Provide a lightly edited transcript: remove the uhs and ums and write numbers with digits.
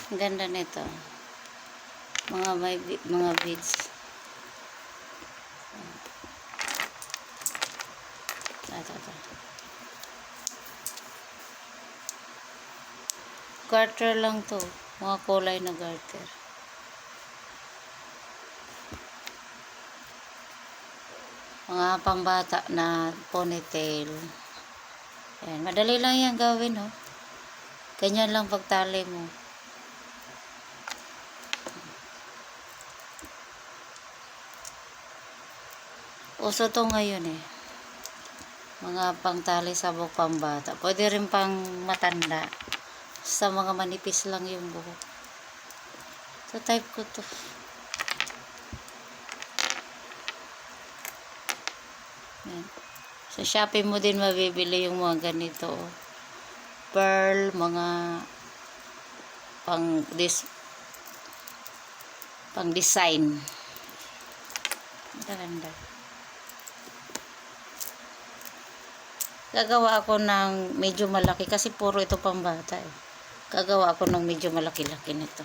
Ang ganda nito. Mga beads. Ito. Garter lang to. Mga kulay na garter. Mga pambata na ponytail. Ayan. Madali lang yan gawin, oh. Ganyan lang pagtali mo. Uso to ngayon eh. Mga pangtali sa buhok pambata. Pwede rin pang matanda. Sa mga manipis lang yung buhok. So type ko to. Yan. Sa Shopee mo din mabibili yung mga ganito. Pearl, mga pang design. Ganda. Gagawa ako ng medyo malaki kasi puro ito pambata eh. Gagawa ako ng medyo malaki-laki nito.